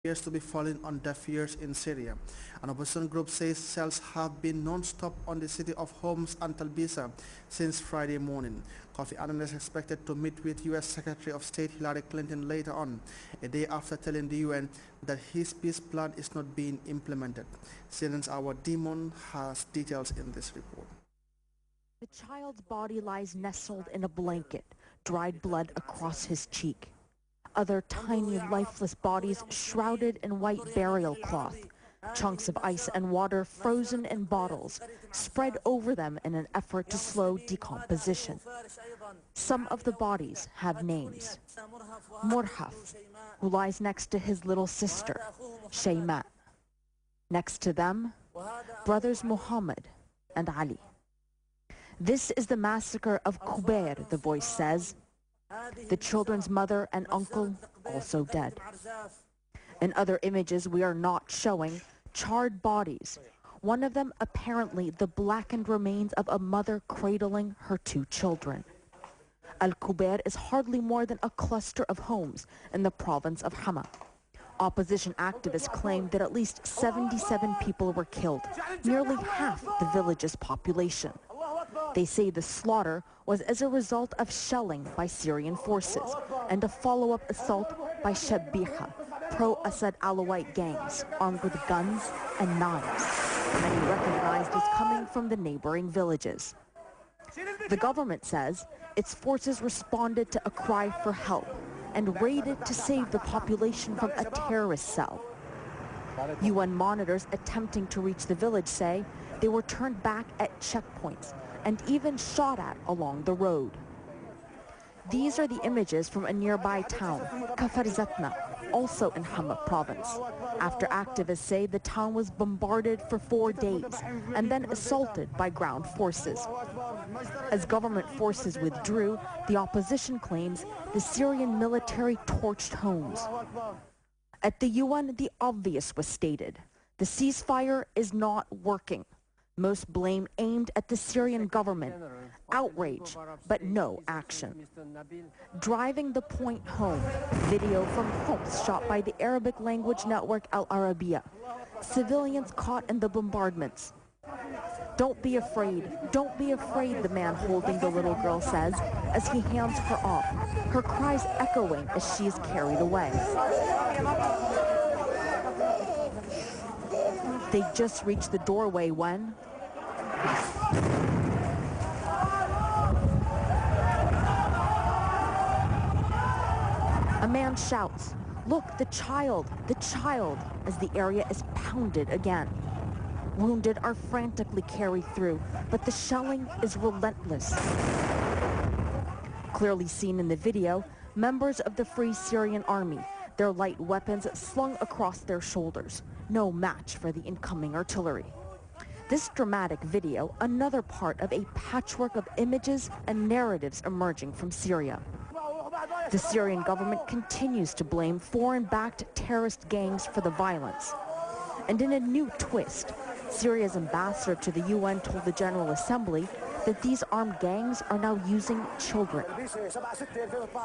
appears to be falling on deaf ears in Syria. An opposition group says shells have been non-stop on the city of Homs and Talbisa since Friday morning. Kofi Annan is expected to meet with U.S. Secretary of State Hillary Clinton later on, a day after telling the UN that his peace plan is not being implemented. CNN's Our Demon has details in this report. The child's body lies nestled in a blanket, dried blood across his cheek. Other tiny, lifeless bodies shrouded in white burial cloth, chunks of ice and water frozen in bottles, spread over them in an effort to slow decomposition. Some of the bodies have names. Murhaf, who lies next to his little sister, Shayma. Next to them, brothers Muhammad and Ali. This is the massacre of Kubair, the voice says. The children's mother and uncle also dead. In other images we are not showing, charred bodies. One of them apparently the blackened remains of a mother cradling her two children. Al-Kubair is hardly more than a cluster of homes in the province of Hama. Opposition activists claim that at least 77 people were killed, nearly half the village's population. They say the slaughter was as a result of shelling by Syrian forces and a follow-up assault by Shabiha, pro-Assad Alawite gangs armed with guns and knives, many recognized as coming from the neighboring villages. The government says its forces responded to a cry for help and raided to save the population from a terrorist cell. UN monitors attempting to reach the village say they were turned back at checkpoints and even shot at along the road. These are the images from a nearby town, Kafar Zatna, also in Hama province, after activists say the town was bombarded for 4 days and then assaulted by ground forces. As government forces withdrew, the opposition claims the Syrian military torched homes. At the UN, the obvious was stated. The ceasefire is not working. Most blame aimed at the Syrian government. Outrage, but no action. Driving the point home, video from Homs shot by the Arabic language network Al Arabiya. Civilians caught in the bombardments. Don't be afraid, the man holding the little girl says as he hands her off, her cries echoing as she is carried away. They just reached the doorway when a man shouts, "Look, the child," as the area is pounded again. Wounded are frantically carried through, but the shelling is relentless. Clearly seen in the video, members of the Free Syrian Army, their light weapons slung across their shoulders, no match for the incoming artillery. This dramatic video, another part of a patchwork of images and narratives emerging from Syria. The Syrian government continues to blame foreign-backed terrorist gangs for the violence. And in a new twist, Syria's ambassador to the UN told the General Assembly that these armed gangs are now using children.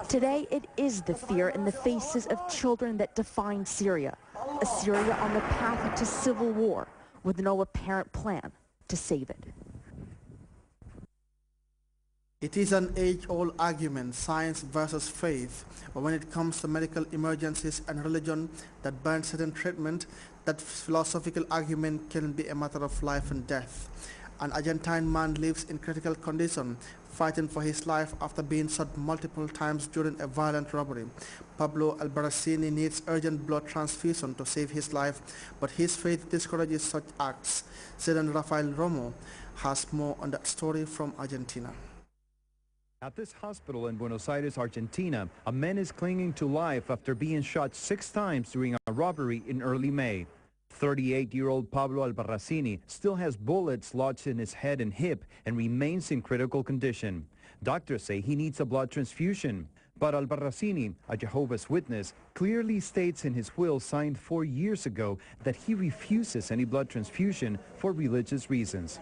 Today, it is the fear in the faces of children that define Syria, a Syria on the path to civil war with no apparent plan to save it. It is an age-old argument, science versus faith, but when it comes to medical emergencies and religion that ban certain treatment, that philosophical argument can be a matter of life and death. An Argentine man lives in critical condition, fighting for his life after being shot multiple times during a violent robbery. Pablo Albarracini needs urgent blood transfusion to save his life, but his faith discourages such acts. Zedan Rafael Romo has more on that story from Argentina. At this hospital in Buenos Aires, Argentina, a man is clinging to life after being shot 6 times during a robbery in early May. 38-year-old Pablo Albarracini still has bullets lodged in his head and hip and remains in critical condition. Doctors say he needs a blood transfusion. But Albarracini, a Jehovah's Witness, clearly states in his will signed 4 years ago that he refuses any blood transfusion for religious reasons.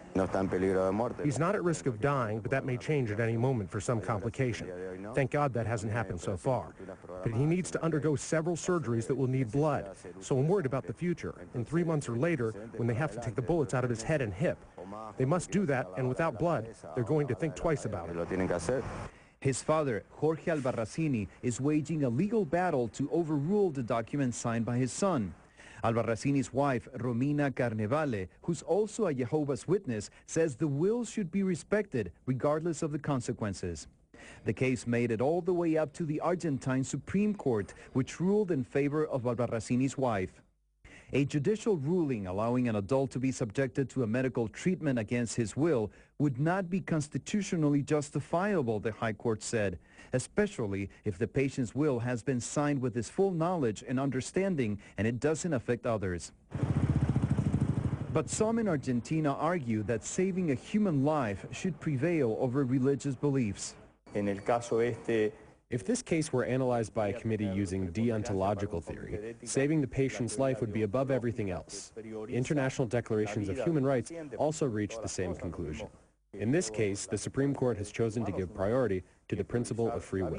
He's not at risk of dying, but that may change at any moment for some complication. Thank God that hasn't happened so far. But he needs to undergo several surgeries that will need blood, so I'm worried about the future. In 3 months or later, when they have to take the bullets out of his head and hip, they must do that, and without blood, they're going to think twice about it. His father, Jorge Albarracini, is waging a legal battle to overrule the document signed by his son. Albarracini's wife, Romina Carnevale, who's also a Jehovah's Witness, says the will should be respected regardless of the consequences. The case made it all the way up to the Argentine Supreme Court, which ruled in favor of Albarracini's wife. A judicial ruling allowing an adult to be subjected to a medical treatment against his will would not be constitutionally justifiable, the High Court said, especially if the patient's will has been signed with his full knowledge and understanding and it doesn't affect others. But some in Argentina argue that saving a human life should prevail over religious beliefs. If this case were analyzed by a committee using deontological theory, saving the patient's life would be above everything else. International declarations of human rights also reach the same conclusion. In this case, the Supreme Court has chosen to give priority to the principle of free will.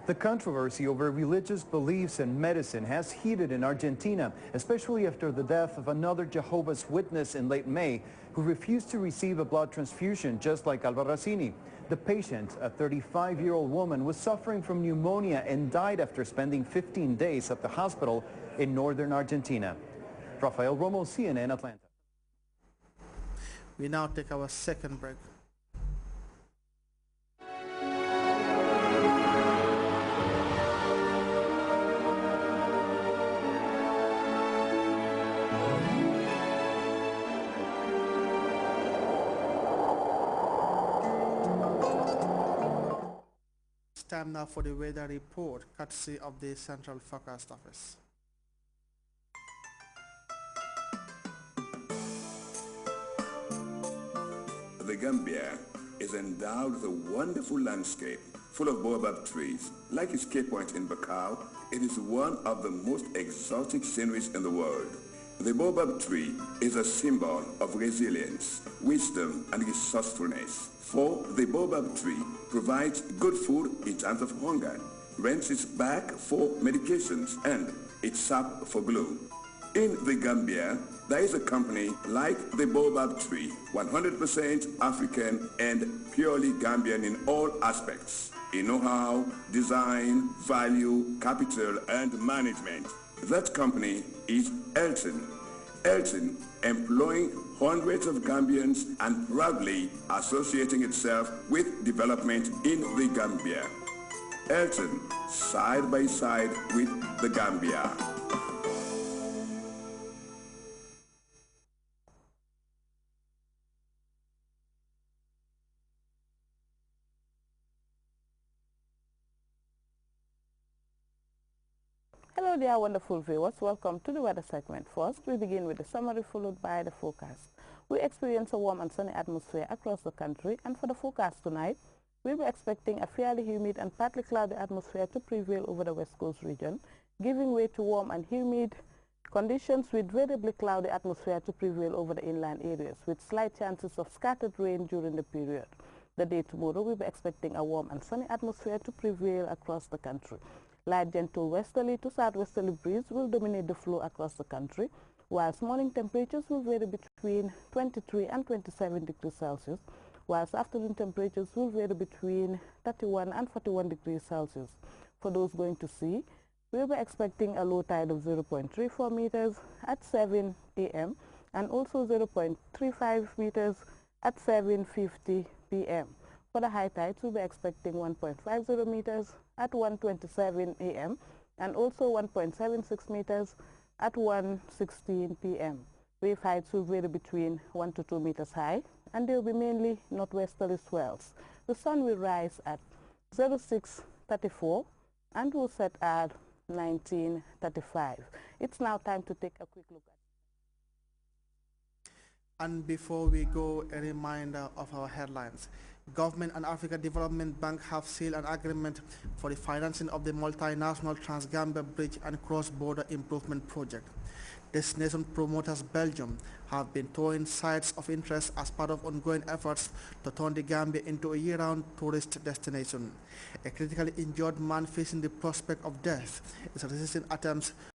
The controversy over religious beliefs and medicine has heated in Argentina, especially after the death of another Jehovah's Witness in late May who refused to receive a blood transfusion just like Albarracini. The patient, a 35-year-old woman, was suffering from pneumonia and died after spending 15 days at the hospital in northern Argentina. Rafael Romo, CNN, Atlanta. We now take our second break. Time now for the weather report, courtesy of the Central Forecast Office. The Gambia is endowed with a wonderful landscape full of baobab trees. Like its Cape Point in Bakau, it is one of the most exotic sceneries in the world. The baobab tree is a symbol of resilience, wisdom, and resourcefulness. For the baobab tree provides good food in times of hunger, rents its bark for medications, and its sap for glue. In the Gambia, there is a company like the baobab tree, 100% African and purely Gambian in all aspects, in know-how, design, value, capital, and management. That company is Elton. Elton, employing hundreds of Gambians and proudly associating itself with development in the Gambia. Elton, side by side with the Gambia. Hello there, wonderful viewers. Welcome to the weather segment. First, we begin with the summary followed by the forecast. We experience a warm and sunny atmosphere across the country, and for the forecast tonight, we were expecting a fairly humid and partly cloudy atmosphere to prevail over the West Coast region, giving way to warm and humid conditions with variably cloudy atmosphere to prevail over the inland areas, with slight chances of scattered rain during the period. The day tomorrow, we were expecting a warm and sunny atmosphere to prevail across the country. Light gentle westerly to southwesterly breeze will dominate the flow across the country, whilst morning temperatures will vary between 23 and 27 degrees Celsius, whilst afternoon temperatures will vary between 31 and 41 degrees Celsius. For those going to sea, we will be expecting a low tide of 0.34 meters at 7 a.m. and also 0.35 meters at 7:50 p.m. For the high tides, we'll be expecting 1.50 meters at 1:27 a.m. and also 1.76 meters at 1:16 p.m. Wave heights will vary between 1 to 2 meters high, and they will be mainly northwesterly swells. The sun will rise at 06:34 and will set at 19:35. It's now time to take a quick look at. And before we go, a reminder of our headlines. Government and Africa Development Bank have sealed an agreement for the financing of the multinational Trans-Gambia Bridge and Cross-Border Improvement Project. Destination promoters Belgium have been towing sites of interest as part of ongoing efforts to turn the Gambia into a year-round tourist destination. A critically injured man facing the prospect of death is resisting attempts